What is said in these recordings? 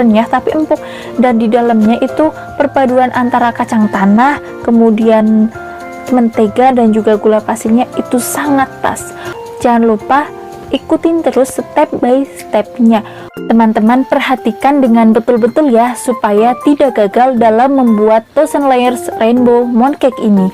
keren ya, tapi empuk. Dan di dalamnya itu perpaduan antara kacang tanah, kemudian mentega dan juga gula pasirnya itu sangat pas. Jangan lupa ikutin terus step by stepnya. Teman-teman perhatikan dengan betul-betul ya, supaya tidak gagal dalam membuat Thousand Layers Rainbow Mooncake ini.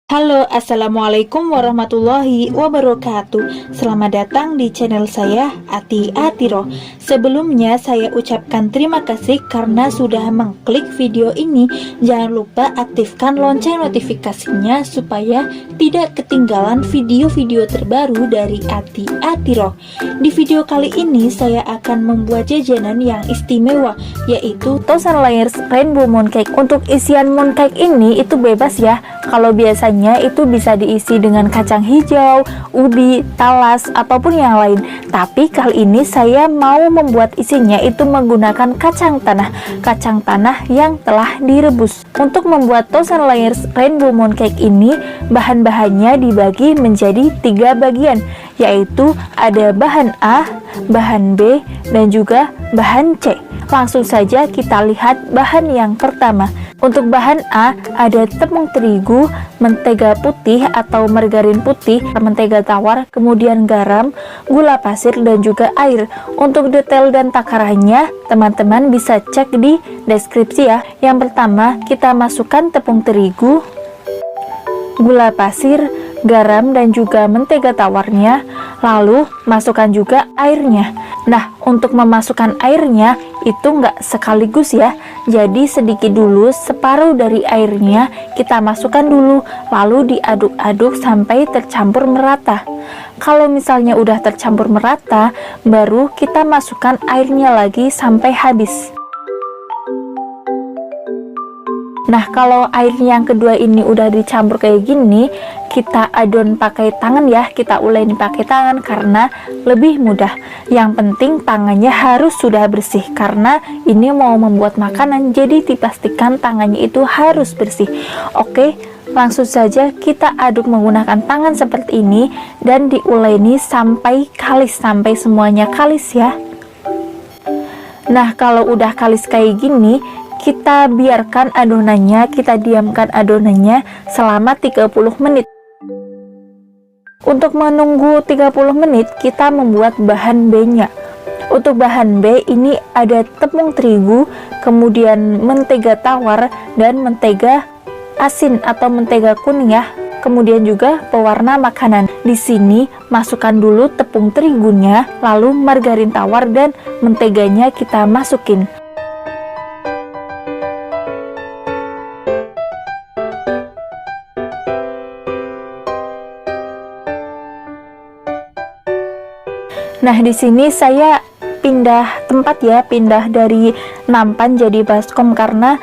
Halo, assalamualaikum warahmatullahi wabarakatuh. Selamat datang di channel saya, Ati Atiro. Sebelumnya saya ucapkan terima kasih karena sudah mengklik video ini. Jangan lupa aktifkan lonceng notifikasinya supaya tidak ketinggalan video-video terbaru dari Ati Atiro. Di video kali ini saya akan membuat jajanan yang istimewa, yaitu Thousand Layers Rainbow Mooncake. Untuk isian mooncake ini itu bebas ya. Kalau biasanya itu bisa diisi dengan kacang hijau, ubi, talas, ataupun yang lain. Tapi kali ini saya mau membuat isinya itu menggunakan kacang tanah yang telah direbus. Untuk membuat Thousand Layers Rainbow Mooncake ini, bahan-bahannya dibagi menjadi 3 bagian, yaitu ada bahan A, bahan B, dan juga bahan C. Langsung saja kita lihat bahan yang pertama. Untuk bahan A ada tepung terigu, mentega putih atau margarin putih, mentega tawar, kemudian garam, gula pasir, dan juga air. Untuk detail dan takarannya teman-teman bisa cek di deskripsi ya. Yang pertama kita masukkan tepung terigu, gula pasir, garam, dan juga mentega tawarnya, lalu masukkan juga airnya. Nah, untuk memasukkan airnya itu nggak sekaligus ya, jadi sedikit dulu, separuh dari airnya kita masukkan dulu, lalu diaduk-aduk sampai tercampur merata. Kalau misalnya udah tercampur merata, baru kita masukkan airnya lagi sampai habis. Nah, kalau airnya yang kedua ini udah dicampur kayak gini, kita adon pakai tangan ya, kita uleni pakai tangan karena lebih mudah. Yang penting tangannya harus sudah bersih karena ini mau membuat makanan, jadi dipastikan tangannya itu harus bersih. Oke, langsung saja kita aduk menggunakan tangan seperti ini dan diuleni sampai kalis, sampai semuanya kalis ya. Nah, kalau udah kalis kayak gini, kita biarkan adonannya, kita diamkan adonannya selama 30 menit. Untuk menunggu 30 menit, kita membuat bahan B-nya. Untuk bahan B ini ada tepung terigu, kemudian mentega tawar, dan mentega asin atau mentega kuning ya. Kemudian juga pewarna makanan. Di sini masukkan dulu tepung terigunya, lalu margarin tawar dan menteganya kita masukin. Nah, di sini saya pindah tempat ya, pindah dari nampan jadi baskom karena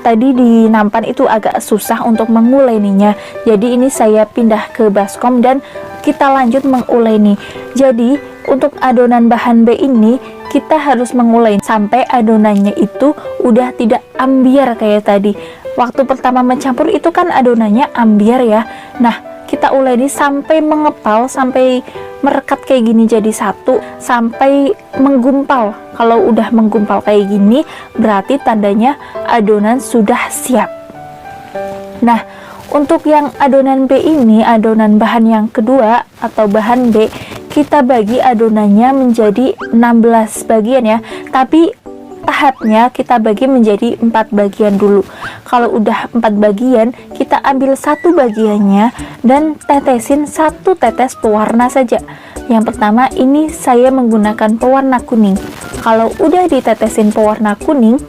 tadi di nampan itu agak susah untuk menguleninya. Jadi ini saya pindah ke baskom dan kita lanjut menguleni. Jadi untuk adonan bahan B ini kita harus menguleni sampai adonannya itu udah tidak ambiar kayak tadi. Waktu pertama mencampur itu kan adonannya ambiar ya. Nah, kita uleni sampai mengepal, sampai merekat kayak gini jadi satu, sampai menggumpal. Kalau udah menggumpal kayak gini berarti tandanya adonan sudah siap. Nah, untuk yang adonan B ini, adonan bahan yang kedua atau bahan B, kita bagi adonannya menjadi 16 bagian ya, tapi tahapnya kita bagi menjadi 4 bagian dulu. Kalau udah 4 bagian, kita ambil satu bagiannya dan tetesin 1 tetes pewarna saja. Yang pertama ini saya menggunakan pewarna kuning. Kalau udah ditetesin pewarna kuning,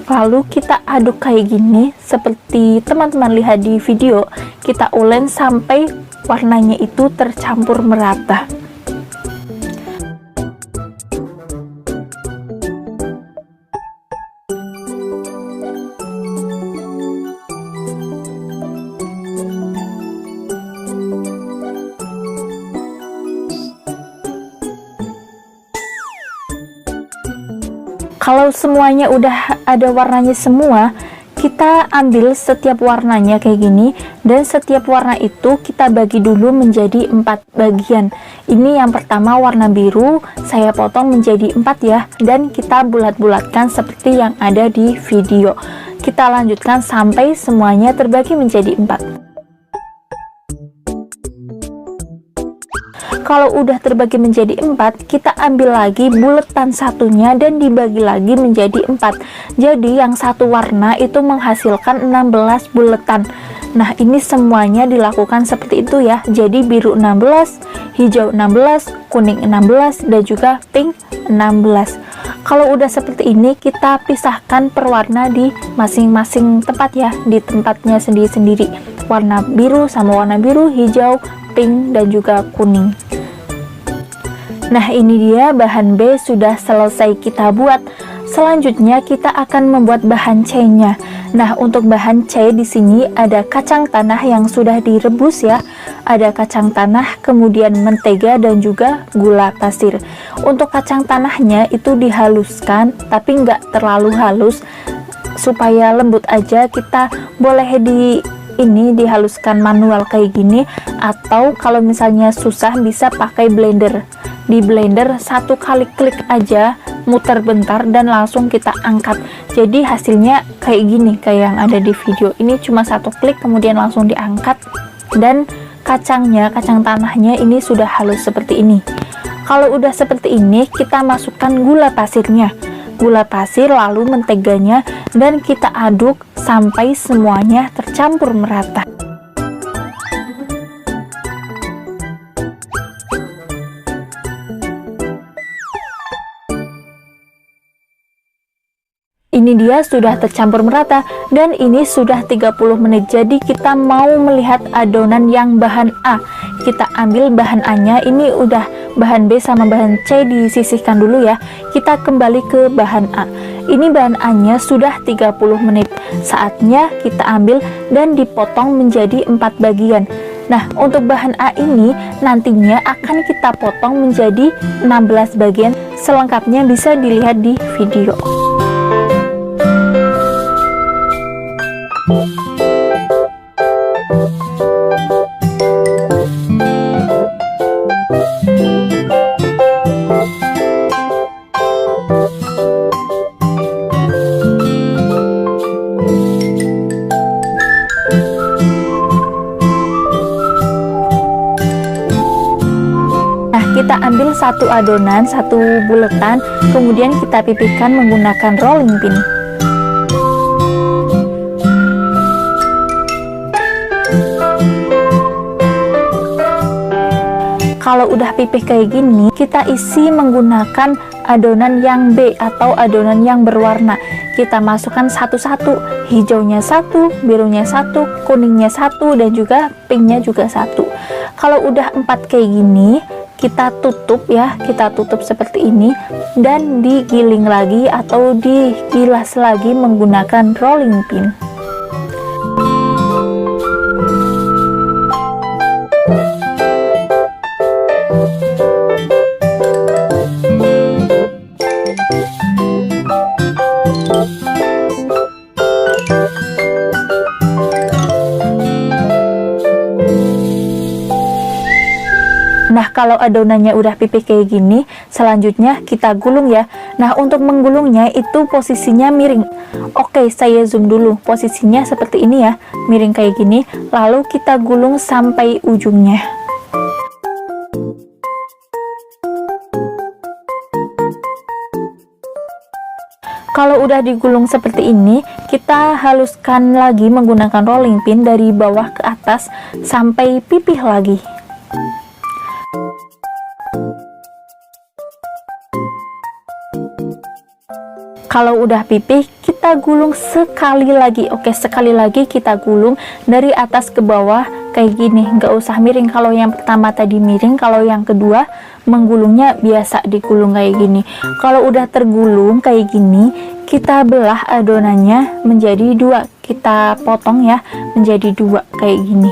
lalu kita aduk kayak gini seperti teman-teman lihat di video. Kita ulen sampai warnanya itu tercampur merata. Kalau semuanya udah ada warnanya semua, kita ambil setiap warnanya kayak gini, dan setiap warna itu kita bagi dulu menjadi 4 bagian. Ini yang pertama warna biru, saya potong menjadi 4 ya, dan kita bulat-bulatkan seperti yang ada di video. Kita lanjutkan sampai semuanya terbagi menjadi 4. Kalau udah terbagi menjadi 4, kita ambil lagi buletan satunya dan dibagi lagi menjadi 4. Jadi yang satu warna itu menghasilkan 16 buletan. Nah, ini semuanya dilakukan seperti itu ya. Jadi biru 16, hijau 16, kuning 16, dan juga pink 16. Kalau udah seperti ini, kita pisahkan per warna di masing-masing tempat ya, di tempatnya sendiri-sendiri. Warna biru sama warna biru, hijau, pink, dan juga kuning. Nah, ini dia bahan B sudah selesai kita buat. Selanjutnya kita akan membuat bahan C-nya. Nah, untuk bahan C di sini ada kacang tanah yang sudah direbus ya. Ada kacang tanah, kemudian mentega, dan juga gula pasir. Untuk kacang tanahnya itu dihaluskan, tapi nggak terlalu halus, supaya lembut aja. Kita boleh dihaluskan manual kayak gini, atau kalau misalnya susah bisa pakai blender. Di blender satu kali klik aja, muter bentar, dan langsung kita angkat. Jadi hasilnya kayak gini, kayak yang ada di video ini, cuma satu klik kemudian langsung diangkat, dan kacang tanahnya ini sudah halus seperti ini. Kalau udah seperti ini, kita masukkan gula pasirnya, lalu menteganya, dan kita aduk sampai semuanya tercampur merata. Ini dia sudah tercampur merata, dan ini sudah 30 menit. Jadi kita mau melihat adonan yang bahan A. Kita ambil bahan A-nya, ini udah bahan B sama bahan C disisihkan dulu ya. Kita kembali ke bahan A. Ini bahan A-nya sudah 30 menit. Saatnya kita ambil dan dipotong menjadi 4 bagian. Nah, untuk bahan A ini nantinya akan kita potong menjadi 16 bagian. Selengkapnya bisa dilihat di video. Kita ambil satu adonan, satu buletan, kemudian kita pipihkan menggunakan rolling pin. Kalau udah pipih kayak gini, kita isi menggunakan adonan yang B atau adonan yang berwarna. Kita masukkan satu-satu, hijaunya satu, birunya satu, kuningnya satu, dan juga pinknya juga satu. Kalau udah 4 kayak gini, kita tutup ya, kita tutup seperti ini, dan digiling lagi atau digilas lagi menggunakan rolling pin. Nah, kalau adonannya udah pipih kayak gini, selanjutnya kita gulung ya. Nah, untuk menggulungnya itu posisinya miring. Oke, saya zoom dulu. Posisinya seperti ini ya, miring kayak gini. Lalu kita gulung sampai ujungnya. Kalau udah digulung seperti ini, kita haluskan lagi menggunakan rolling pin dari bawah ke atas sampai pipih lagi. Kalau udah pipih, kita gulung sekali lagi. Oke, sekali lagi kita gulung dari atas ke bawah kayak gini, nggak usah miring. Kalau yang pertama tadi miring, kalau yang kedua menggulungnya biasa digulung kayak gini. Kalau udah tergulung kayak gini, kita belah adonannya menjadi 2. Kita potong ya menjadi 2 kayak gini.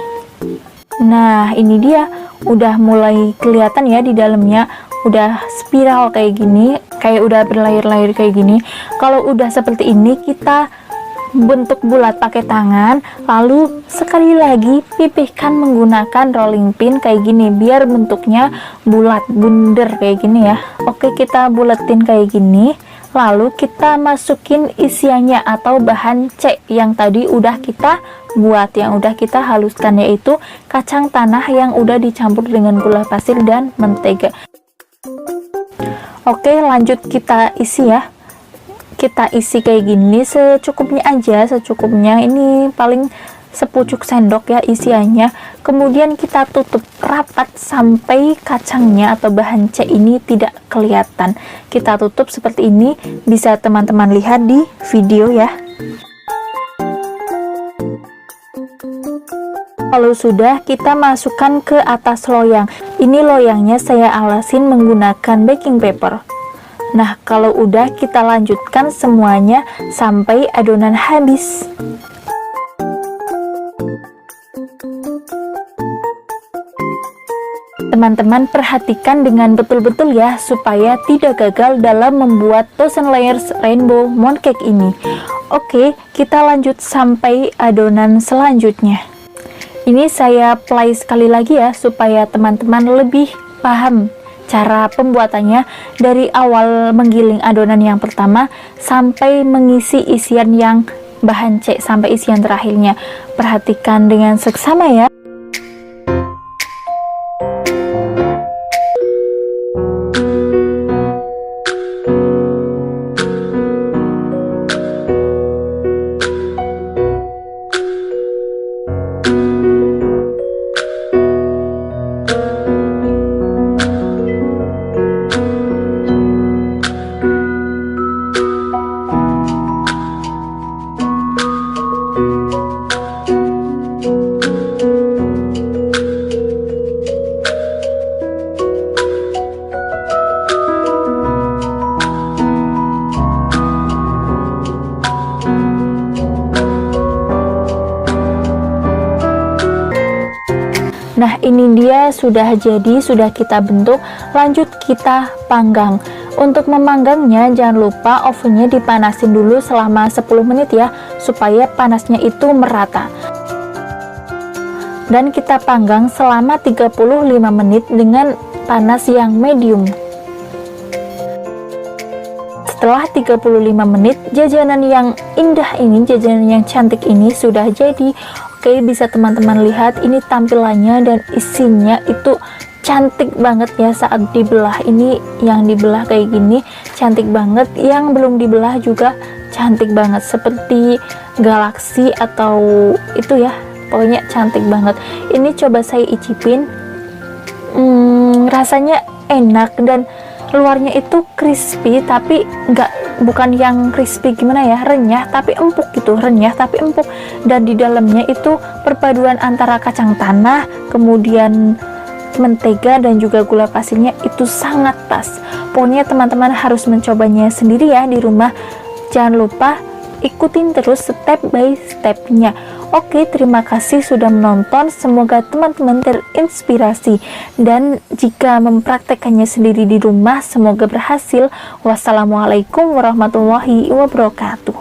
Nah, ini dia udah mulai kelihatan ya di dalamnya, udah spiral kayak gini. kayak udah berlayar-layar kayak gini. Kalau udah seperti ini, kita bentuk bulat pakai tangan, lalu sekali lagi pipihkan menggunakan rolling pin kayak gini biar bentuknya bulat bunder kayak gini ya. Oke, kita buletin kayak gini, lalu kita masukin isiannya atau bahan C yang tadi udah kita buat, yang udah kita haluskan, yaitu kacang tanah yang udah dicampur dengan gula pasir dan mentega. Oke, lanjut kita isi ya. Kita isi kayak gini secukupnya aja, secukupnya, ini paling sepucuk sendok ya isiannya. Kemudian kita tutup rapat sampai kacangnya atau bahan C ini tidak kelihatan. Kita tutup seperti ini, bisa teman-teman lihat di video ya. Kalau sudah, kita masukkan ke atas loyang. Ini loyangnya saya alasin menggunakan baking paper. Nah, kalau udah, kita lanjutkan semuanya sampai adonan habis. Teman-teman perhatikan dengan betul-betul ya, supaya tidak gagal dalam membuat Thousand Layers Rainbow Mooncake ini. Oke, kita lanjut sampai adonan selanjutnya. Ini saya play sekali lagi ya, supaya teman-teman lebih paham cara pembuatannya dari awal menggiling adonan yang pertama sampai mengisi isian yang bahan C sampai isian terakhirnya. Perhatikan dengan seksama ya. Nah, ini dia sudah jadi, sudah kita bentuk. Lanjut kita panggang. Untuk memanggangnya jangan lupa ovennya dipanasin dulu selama 10 menit ya, supaya panasnya itu merata. Dan kita panggang selama 35 menit dengan panas yang medium. Setelah 35 menit, jajanan yang indah ini, jajanan yang cantik ini sudah jadi. Oke, bisa teman-teman lihat ini tampilannya dan isinya itu cantik banget ya saat dibelah. Ini yang dibelah kayak gini cantik banget, yang belum dibelah juga cantik banget, seperti galaksi atau itu ya, pokoknya cantik banget. Ini coba saya icipin, rasanya enak dan luarnya itu crispy, tapi bukan yang crispy gimana ya, renyah tapi empuk gitu, renyah tapi empuk. Dan di dalamnya itu perpaduan antara kacang tanah, kemudian mentega dan juga gula pasirnya itu sangat pas. Pokoknya teman-teman harus mencobanya sendiri ya di rumah. Jangan lupa ikutin terus step by stepnya. Oke, terima kasih sudah menonton. Semoga teman-teman terinspirasi, dan jika mempraktekannya sendiri di rumah semoga berhasil. Wassalamualaikum warahmatullahi wabarakatuh.